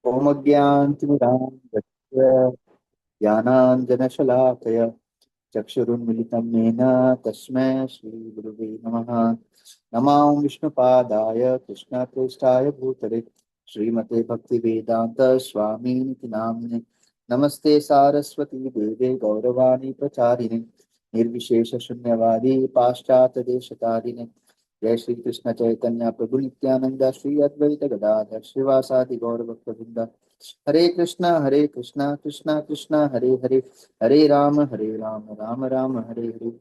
ओमज्ञानतिमिरान्धस्य ज्ञानाञ्जनशलाकया चक्षुरुन्मिलितं येन तस्मै श्रीगुरुवे नमः। नमो विष्णुपादाय कृष्णप्रेष्ठाय भूतले श्रीमते भक्तिवेदान्त स्वामीनिति नामिने। नमस्ते सारस्वती देवे गौरवाणी प्रचारिणे निर्विशेष शून्यवादी पाश्चात्य देशतारिणे। जय श्री कृष्ण चैतन्य प्रभु नित्यानंद श्री अद्वैत गदाधर श्रीवासादि गौर भक्तवृंद। हरे कृष्णा कृष्णा कृष्णा हरे हरे, हरे राम राम राम हरे हरे।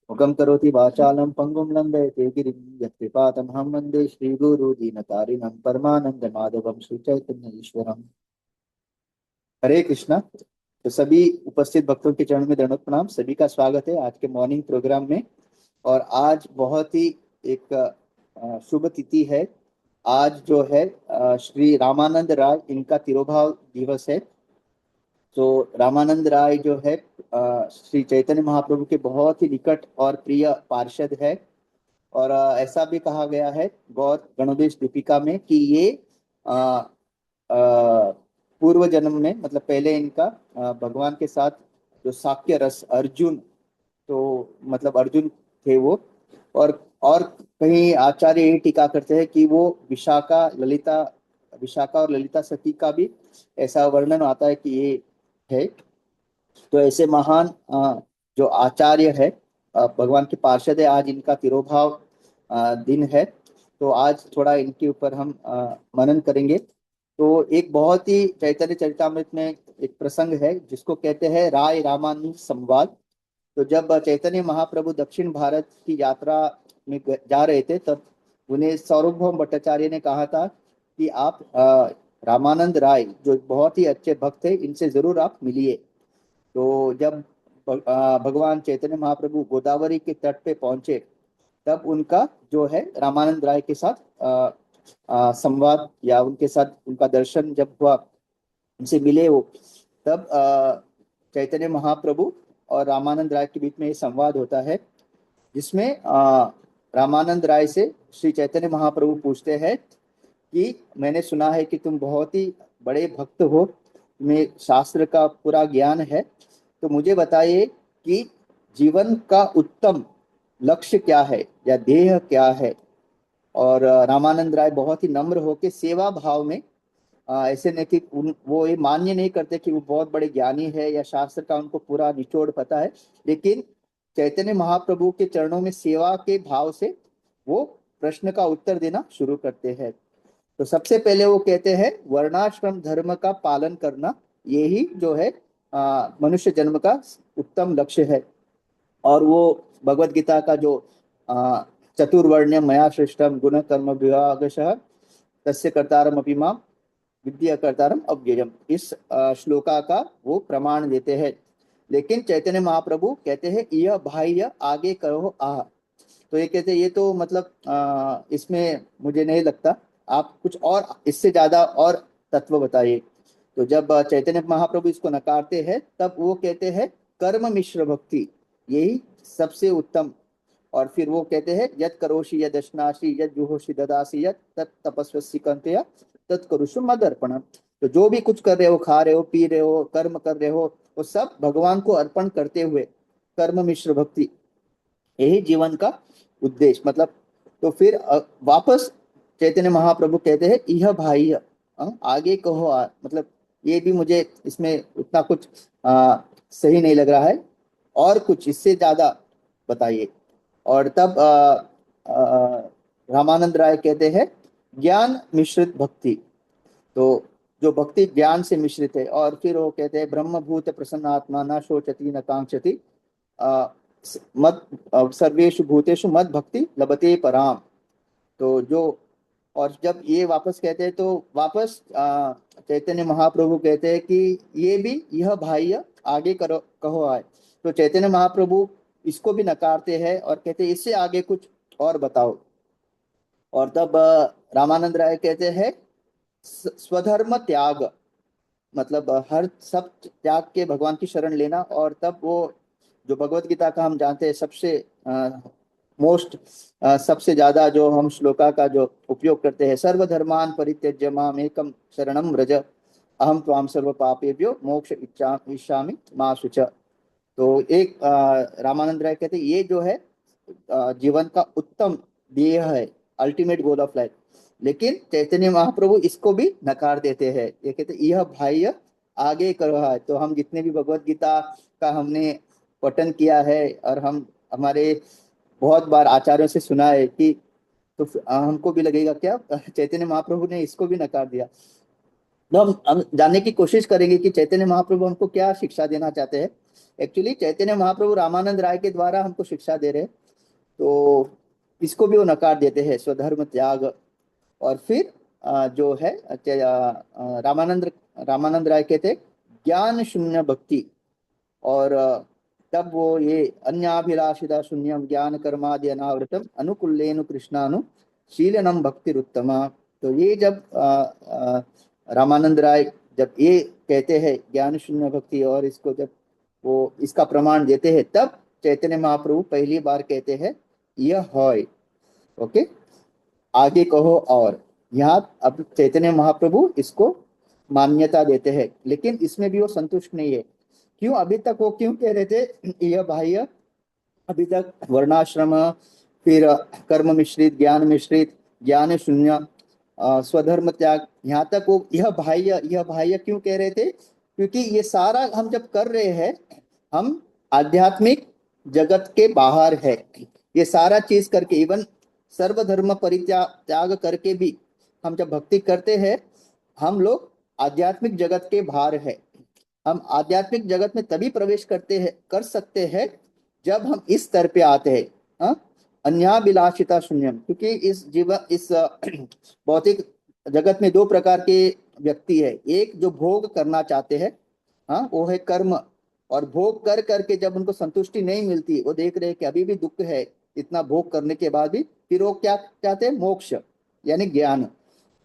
मुखं करोति वाचालं पंगुं लंघयते गिरिं यत्कृपातमहं वन्दे श्रीगुरु दीनतारिणं परमानंद माधवं श्रीचैतन्य ईश्वरम्। हरे कृष्णा। तो सभी उपस्थित भक्तों के चरण में दंडवत प्रणाम। सभी का स्वागत है आज के मॉर्निंग प्रोग्राम में। और आज बहुत ही एक शुभ तिथि है। आज जो है श्री रामानंद राय इनका तिरोभाव दिवस है। तो रामानंद राय जो है श्री चैतन्य महाप्रभु के बहुत ही निकट और प्रिय पार्षद है। और ऐसा भी कहा गया है गौर गणोदेश दीपिका में कि ये अ, अ, पूर्व जन्म में मतलब पहले इनका भगवान के साथ जो साक्य रस अर्जुन, तो मतलब अर्जुन थे वो। और कहीं आचार्य ये टीका करते हैं कि वो विशाखा और ललिता सती का भी ऐसा वर्णन आता है कि ये है। तो ऐसे महान जो आचार्य है भगवान के पार्षद है, आज इनका तिरोभाव दिन है। तो आज थोड़ा इनके ऊपर हम मनन करेंगे। तो एक बहुत ही चैतन्य चरितामृत में एक प्रसंग है जिसको कहते हैं राय रामानुज संवाद। तो जब चैतन्य महाप्रभु दक्षिण भारत की यात्रा में जा रहे थे, तब उन्हें सार्वभौम भट्टाचार्य ने कहा था कि आप रामानंद राय जो बहुत ही अच्छे भक्त थे, इनसे जरूर आप मिलिए। तो जब भगवान चैतन्य महाप्रभु गोदावरी के तट पे पहुंचे, तब उनका जो है रामानंद राय के साथ संवाद या उनके साथ उनका दर्शन जब हुआ, उनसे मिले वो, तब चैतन्य महाप्रभु और रामानंद राय के बीच में ये संवाद होता है, जिसमें रामानंद राय से श्री चैतन्य महाप्रभु पूछते हैं कि मैंने सुना है कि तुम बहुत ही बड़े भक्त हो, तुम्हें शास्त्र का पूरा ज्ञान है, तो मुझे बताइए कि जीवन का उत्तम लक्ष्य क्या है या ध्येय क्या है। और रामानंद राय बहुत ही नम्र होकर सेवा भाव में, ऐसे नहीं कि वो ये मान्य नहीं करते कि वो बहुत बड़े ज्ञानी है या शास्त्र का उनको पूरा निचोड़ पता है, लेकिन चैतन्य महाप्रभु के चरणों में सेवा के भाव से वो प्रश्न का उत्तर देना शुरू करते हैं। तो सबसे पहले वो कहते हैं वर्णाश्रम धर्म का पालन करना, यही जो है मनुष्य जन्म का उत्तम लक्ष्य है। और वो भगवत गीता का जो आ, चतुर्वर्ण्य मया सृष्टम गुण कर्म विभागशः तस्य कर्तारम अपि माम विद्या कर्तारम अव्ययम, इस श्लोका का वो प्रमाण देते हैं। लेकिन चैतन्य महाप्रभु कहते हैं यह बाह्य आगे करो आ। तो ये कहते हैं ये तो मतलब इसमें मुझे नहीं लगता, आप कुछ और इससे ज्यादा और तत्व बताइए। तो जब चैतन्य महाप्रभु इसको नकारते हैं, तब वो कहते हैं कर्म मिश्र भक्ति यही सबसे उत्तम। और फिर वो कहते हैं यद करोषि यद अश्नासि यद जुहोषि ददासि यद तत् तपस्वसी कंतया तत्करुषु मदर्पण। तो जो भी कुछ कर रहे हो, खा रहे हो, पी रहे हो, कर्म कर रहे हो, वो सब भगवान को अर्पण करते हुए कर्म मिश्र भक्ति, यही जीवन का उद्देश्य मतलब। तो फिर वापस चैतन्य महाप्रभु कहते हैं यह भाई आगे कहो मतलब ये भी मुझे इसमें उतना कुछ सही नहीं लग रहा है, और कुछ इससे ज्यादा बताइए। और तब रामानंद राय कहते हैं ज्ञान मिश्रित भक्ति, तो जो भक्ति ज्ञान से मिश्रित है। और फिर वो कहते हैं ब्रह्मभूत प्रसन्न आत्मा न शोचति न कांक्षति मद सर्वेषु भूतेषु मद भक्ति लभते पराम। तो जो, और जब ये वापस कहते हैं, तो वापस चैतन्य महाप्रभु कहते हैं कि ये भी यह भाई आगे करो कहो आए। तो चैतन्य महाप्रभु इसको भी नकारते हैं और कहते हैं इससे आगे कुछ और बताओ। और तब रामानंद राय कहते हैं स्वधर्म त्याग, मतलब हर सब त्याग के भगवान की शरण लेना। और तब वो जो भगवत गीता का हम जानते हैं सबसे मोस्ट सबसे ज्यादा जो हम श्लोका का जो उपयोग करते हैं, सर्वधर्मान परित्यज्य माम एकम शरणम व्रज अहम त्वाम सर्व पापेभ्यो मोक्ष इच्छामि मा शुच। तो एक रामानंद राय कहते हैं ये जो है जीवन का उत्तम ध्येय है, अल्टीमेट गोल ऑफ लाइफ। लेकिन चैतन्य महाप्रभु इसको भी नकार देते हैं, ये कहते यह बाह्य आगे करो है। तो हम जितने भी भगवत गीता का हमने पठन किया है और हम हमारे बहुत बार आचार्यों से सुना है कि, तो हमको भी लगेगा क्या चैतन्य महाप्रभु ने इसको भी नकार दिया। तो हम जानने की कोशिश करेंगे कि चैतन्य महाप्रभु हमको क्या शिक्षा देना चाहते हैं। एक्चुअली चैतन्य महाप्रभु रामानंद राय के द्वारा हमको शिक्षा दे रहे हैं, तो इसको भी वो नकार देते हैं, स्वधर्म त्याग। और फिर जो है रामानंद रामानंद राय कहते हैं ज्ञान शून्य भक्ति। और तब वो ये अन्याभिलाषिता शून्यम ज्ञान कर्मादि अनावृतम अनुकूलेनु कृष्णानु शीलनम भक्तिरुत्तमा। तो ये जब रामानंद राय जब ये कहते हैं ज्ञान शून्य भक्ति, और इसको जब वो इसका प्रमाण देते हैं, तब चैतन्य महाप्रभु पहली बार कहते हैं यह है। ओके, आगे कहो। और यहाँ अब चैतन्य महाप्रभु इसको मान्यता देते हैं, लेकिन इसमें भी वो संतुष्ट नहीं है। क्यों? अभी तक वो क्यों कह रहे थे यह बाह्य, अभी तक वर्णाश्रम, फिर कर्म मिश्रित, ज्ञान मिश्रित, ज्ञान शून्य, स्वधर्म त्याग, यहाँ तक वो यह बाह्य क्यों कह रहे थे? क्योंकि ये सारा हम जब कर रहे हैं, हम आध्यात्मिक जगत के बाहर है। ये सारा चीज करके, इवन सर्वधर्म परित्याग करके भी हम जब भक्ति करते हैं, हम लोग आध्यात्मिक जगत के बाहर है। हम आध्यात्मिक जगत में तभी प्रवेश कर सकते हैं जब हम इस स्तर पे आते हैं, अन्याभिलाषिता शून्यम। क्योंकि इस भौतिक जगत में दो प्रकार के व्यक्ति है। एक जो भोग करना चाहते हैं, हाँ, वो है कर्म, और भोग कर करके जब उनको संतुष्टि नहीं मिलती, वो देख रहे हैं कि अभी भी दुख है इतना भोग करने के बाद भी, फिर वो क्या चाहते हैं? मोक्ष यानी ज्ञान।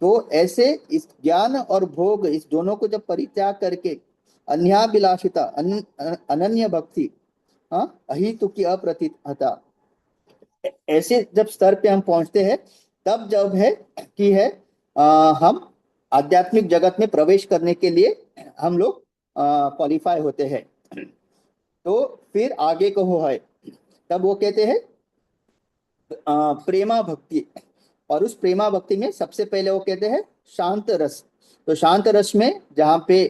तो ऐसे इस ज्ञान और भोग, इस दोनों को जब परित्याग करके अन्याभिलाषिता अनन्य भक्ति, हाँ, अहितु की अप्रतिहता, ऐसे जब स्तर पे हम पहुंचते हैं, तब जब है कि है हम आध्यात्मिक जगत में प्रवेश करने के लिए हम लोग क्वालिफाई होते हैं। तो फिर आगे कहो है, तब वो कहते हैं प्रेमा भक्ति। और उस प्रेमा भक्ति में सबसे पहले वो कहते हैं शांत रस। तो शांत रस में जहाँ पे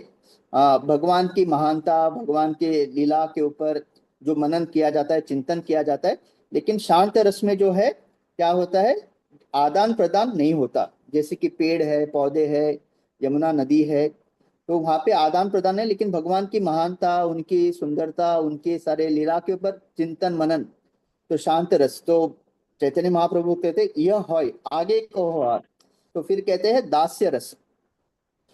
भगवान की महानता, भगवान के लीला के ऊपर जो मनन किया जाता है, चिंतन किया जाता है, लेकिन शांत रस में जो है क्या होता है? आदान प्रदान नहीं होता। जैसे कि पेड़ है, पौधे है, यमुना नदी है, तो वहां पे आदान प्रदान है, लेकिन भगवान की महानता, उनकी सुंदरता, उनके सारे लीला के ऊपर चिंतन मनन, तो शांत रस। तो चैतन्य महाप्रभु कहते हैं यह है, आगे कहो और। तो फिर कहते हैं दास्य रस।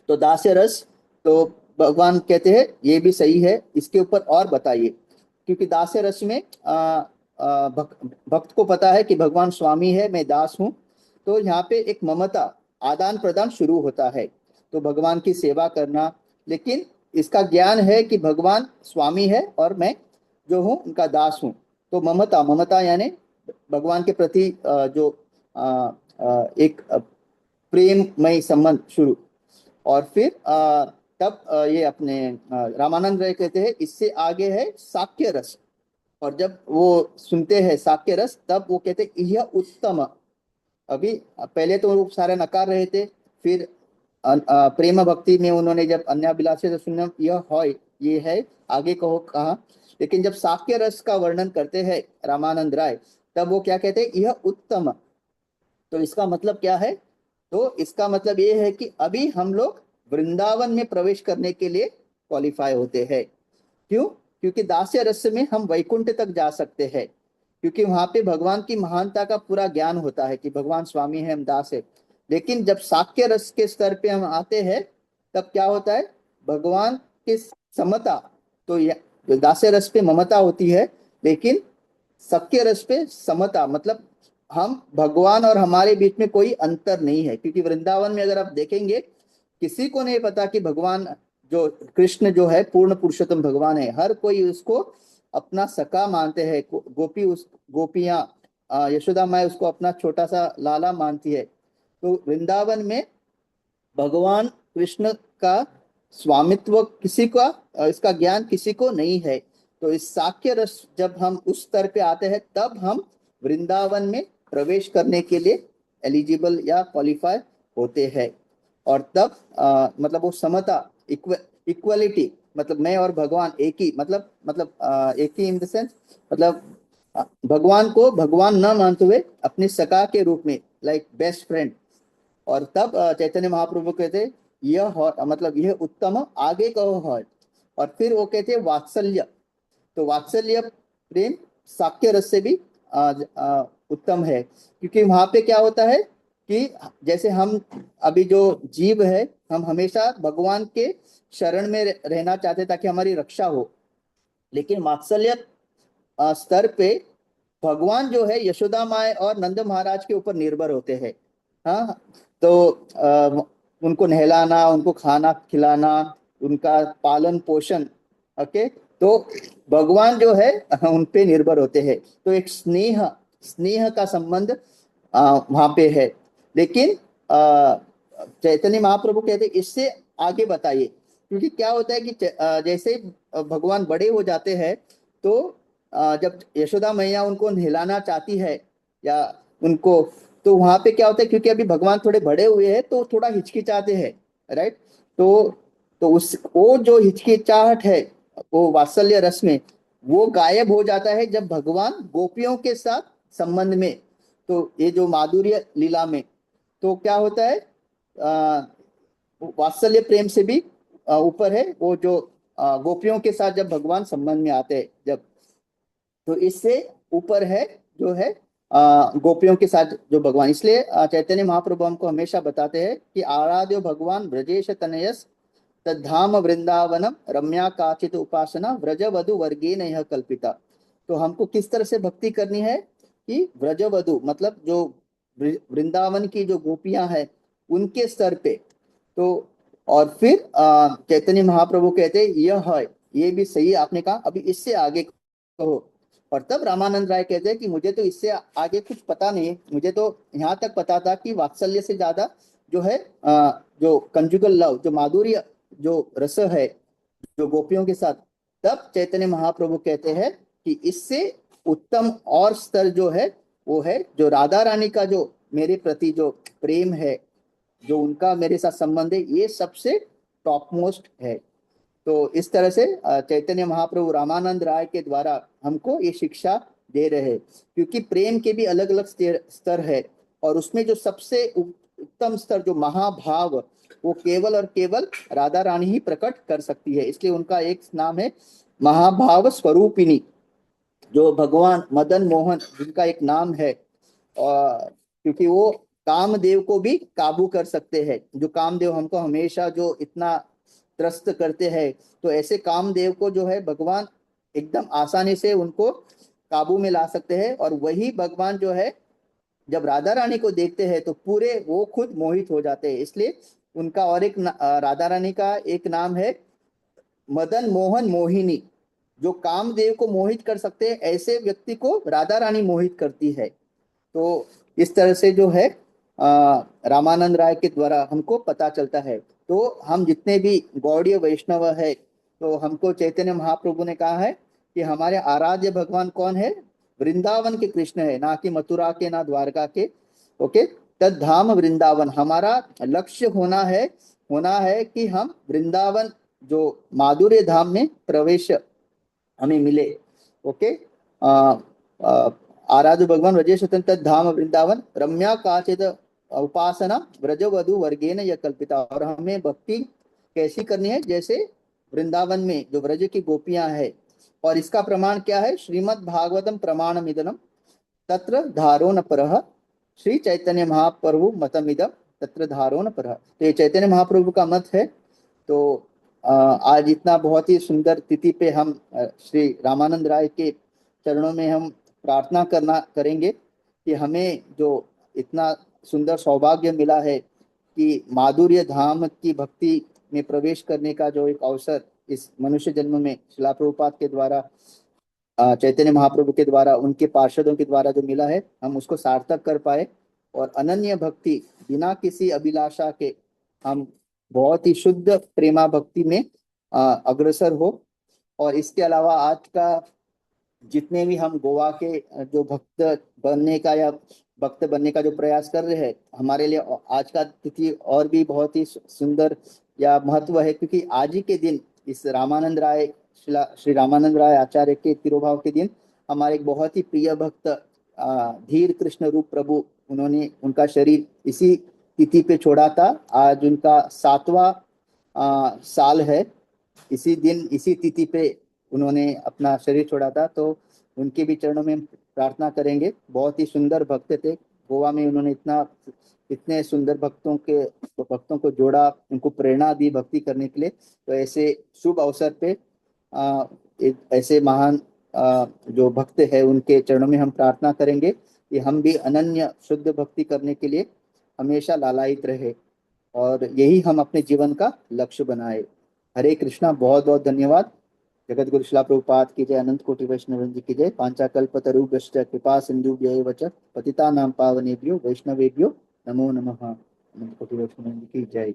तो दास्य रस, तो भगवान कहते हैं ये भी सही है, इसके ऊपर और बताइए। क्योंकि दास्य रस में भक्त को पता है कि भगवान स्वामी है, मैं दास हूँ। तो यहाँ पे एक ममता, आदान प्रदान शुरू होता है, तो भगवान की सेवा करना। लेकिन इसका ज्ञान है कि भगवान स्वामी है और मैं जो हूँ उनका दास हूँ। तो ममता यानी भगवान के प्रति जो एक प्रेममय संबंध शुरू। और फिर तब ये अपने रामानंद राय कहते हैं इससे आगे है साक्य रस। और जब वो सुनते हैं साक्य रस, तब वो कहते हैं यह उत्तम। अभी पहले तो वो सारे नकार रहे थे, फिर प्रेम भक्ति में उन्होंने जब अन्याभिलाषी से सुनना यह है, ये है, आगे कहो कहा। लेकिन जब साक्य रस का वर्णन करते हैं रामानंद राय, तब वो क्या कहते हैं? यह उत्तम। तो इसका मतलब क्या है? तो इसका मतलब ये है कि अभी हम लोग वृंदावन में प्रवेश करने के लिए क्वालिफाई होते हैं। क्यों? क्योंकि दास्य रस में हम वैकुंठ तक जा सकते हैं, क्योंकि वहां पे भगवान की महानता का पूरा ज्ञान होता है कि भगवान स्वामी है, हम दास है। लेकिन जब साक्य रस के स्तर पे हम आते हैं, तब क्या होता है? भगवान की समता। तो दास्य रस पे ममता होती है, लेकिन सख्य रस पे समता, मतलब हम भगवान और हमारे बीच में कोई अंतर नहीं है। क्योंकि वृंदावन में अगर आप देखेंगे, किसी को नहीं पता कि भगवान जो कृष्ण जो है पूर्ण पुरुषोत्तम भगवान है। हर कोई उसको अपना सखा मानते हैं। गोपियां यशोदा माँ उसको अपना छोटा सा लाला मानती है। तो वृंदावन में भगवान कृष्ण का स्वामित्व किसी का, इसका ज्ञान किसी को नहीं है। तो इस साक्य रस जब हम उस स्तर पे आते हैं तब हम वृंदावन में प्रवेश करने के लिए एलिजिबल या क्वालिफाई होते हैं। और तब मतलब वो समता, इक्वलिटी, मतलब मैं और भगवान एक ही, एक ही इन द सेंस, मतलब भगवान को भगवान न मानते हुए अपने सखा के रूप में, लाइक बेस्ट फ्रेंड। और तब चैतन्य महाप्रभु कहते यह मतलब यह उत्तम आगे कहो है। और फिर वो कहते वात्सल्य। तो वात्सल्य प्रेम साक्य रस से भी उत्तम है, क्योंकि वहां पे क्या होता है कि जैसे हम अभी जो जीव है, हम हमेशा भगवान के शरण में रहना चाहते ताकि हमारी रक्षा हो। लेकिन वात्सल्य स्तर पे भगवान जो है यशोदा माँ और नंद महाराज के ऊपर निर्भर होते हैं। हाँ, तो उनको नहलाना, उनको खाना खिलाना, उनका पालन पोषण, ओके। तो भगवान जो है उन पे निर्भर होते हैं। तो एक स्नेह स्नेह का संबंध वहां पे है। लेकिन चैतन्य महाप्रभु कहते इससे आगे बताइए, क्योंकि क्या होता है कि जैसे भगवान बड़े हो जाते हैं तो जब यशोदा मैया उनको नहलाना चाहती है या उनको, तो वहां पे क्या होता है, क्योंकि अभी भगवान थोड़े बड़े हुए हैं तो थोड़ा हिचकिचाते हैं, राइट। तो उस वो जो हिचकिचाहट है वो वात्सल्य रस में वो गायब हो जाता है जब भगवान गोपियों के साथ संबंध में। तो ये जो माधुर्य लीला में तो क्या होता है, वात्सल्य प्रेम से भी ऊपर है वो जो गोपियों के साथ जब भगवान संबंध में आते हैं, जब, तो इससे ऊपर है जो है गोपियों के साथ जो भगवान। इसलिए चैतन्य महाप्रभु हमको हमेशा बताते हैं कि आराध्यो भगवान ब्रजेश तनयस तद्धाम वृंदावनम रम्या काचित उपासना व्रज वधु वर्गीय यह कल्पिता। तो हमको किस तरह से भक्ति करनी है कि व्रज वधु मतलब जो वृंदावन की जो गोपियां हैं उनके स्तर पे। तो और फिर चैतन्य महाप्रभु कहते यह है, ये भी सही आपने कहा, अभी इससे आगे कहो। और तब रामानंद राय कहते हैं कि मुझे तो इससे आगे कुछ पता नहीं, मुझे तो यहाँ तक पता था कि वात्सल्य से ज्यादा जो है जो कंजुगल लव, जो माधुर्य, जो रस है जो गोपियों के साथ। तब चैतन्य महाप्रभु कहते हैं कि इससे उत्तम और स्तर जो है वो है जो राधा रानी का जो मेरे प्रति जो प्रेम है, जो उनका मेरे साथ संबंध है, ये सबसे टॉप मोस्ट है। तो इस तरह से चैतन्य महाप्रभु रामानंद राय के द्वारा हमको ये शिक्षा दे रहे हैं, क्योंकि प्रेम के भी अलग अलग स्तर है। और उसमें जो सबसे उत्तम स्तर जो महाभाव, वो केवल और केवल राधा रानी ही प्रकट कर सकती है। इसलिए उनका एक नाम है महाभाव स्वरूपिणी, जो भगवान मदन मोहन जिनका एक नाम है। और क्योंकि वो कामदेव को भी काबू कर सकते हैं, जो कामदेव हमको हमेशा जो इतना त्रस्त करते हैं, तो ऐसे कामदेव को जो है भगवान एकदम आसानी से उनको काबू में ला सकते हैं। और वही भगवान जो है जब राधा रानी को देखते हैं तो पूरे वो खुद मोहित हो जाते हैं। इसलिए उनका और एक राधा रानी का एक नाम है मदन मोहन मोहिनी। जो कामदेव को मोहित कर सकते हैं ऐसे व्यक्ति को राधा रानी मोहित करती है। तो इस तरह से जो है रामानंद राय के द्वारा हमको पता चलता है। तो हम जितने भी गौड़ीय वैष्णव है, तो हमको चैतन्य महाप्रभु ने कहा है कि हमारे आराध्य भगवान कौन है, वृंदावन के कृष्ण है, ना कि मथुरा के ना द्वारका के। ओके, तद धाम वृंदावन हमारा लक्ष्य होना है कि हम वृंदावन जो माधुर्य धाम में प्रवेश हमें मिले। ओके, आराध्य भगवान व्रजेश धाम वृंदावन रम्या काचित उपासना व्रज वधु वर्गेन यह कल्पिता। और हमें भक्ति कैसी करनी है, जैसे वृंदावन में जो व्रज की गोपियां है। और इसका प्रमाण क्या है, श्रीमद् भागवतम प्रमाणम इदनम तत्र धारो न परः श्री चैतन्य महाप्रभु मतमिदम तत्र धारो न परः। तो ये चैतन्य महाप्रभु का मत है। तो आज इतना बहुत ही सुंदर तिथि पे हम श्री रामानंद राय के चरणों में हम प्रार्थना करेंगे कि हमें जो इतना सुंदर सौभाग्य मिला है कि माधुर्य धाम की भक्ति में प्रवेश करने का जो एक अवसर इस मनुष्य जन्म में शिला प्रभुपाद के द्वारा चैतन्य महाप्रभु के द्वारा, उनके पार्षदों के द्वारा जो मिला है, हम उसको सार्थक कर पाए और अनन्य भक्ति बिना किसी अभिलाषा के हम बहुत ही शुद्ध प्रेमा भक्ति में अग्रसर हो। और इसके अलावा आज का जितने भी हम गोवा के जो भक्त बनने का या भक्त बनने का जो प्रयास कर रहे हैं, हमारे लिए आज का तिथि और भी बहुत ही सुंदर या महत्व है, क्योंकि आज ही के दिन इस रामानंद राय, श्री रामानंद राय आचार्य के तिरुभाव के दिन हमारे एक बहुत ही प्रिय भक्त धीर कृष्ण रूप प्रभु, उन्होंने उनका शरीर इसी तिथि पे छोड़ा था। आज उनका 7वां साल है। इसी दिन इसी तिथि पे उन्होंने अपना शरीर छोड़ा था, तो उनके भी चरणों में हम प्रार्थना करेंगे। बहुत ही सुंदर भक्त थे। गोवा में उन्होंने इतने सुंदर भक्तों को जोड़ा, उनको प्रेरणा दी भक्ति करने के लिए। तो ऐसे शुभ अवसर पे ऐसे महान जो भक्त है, उनके चरणों में हम प्रार्थना करेंगे कि हम भी अनन्य शुद्ध भक्ति करने के लिए हमेशा लालायित रहे और यही हम अपने जीवन का लक्ष्य बनाए। हरे कृष्णा। बहुत बहुत धन्यवाद। जगत गुरु शिला प्रभुपाद की जय। अनंत कोटि वैष्णव की जय। पांचाकल्पतरुभ्यश्च कृपा सिंधुभ्यैव च पतितानां पावनेभ्यो वैष्णवेभ्यो नमो नमः। अनंत कोटि वैष्णव की जय।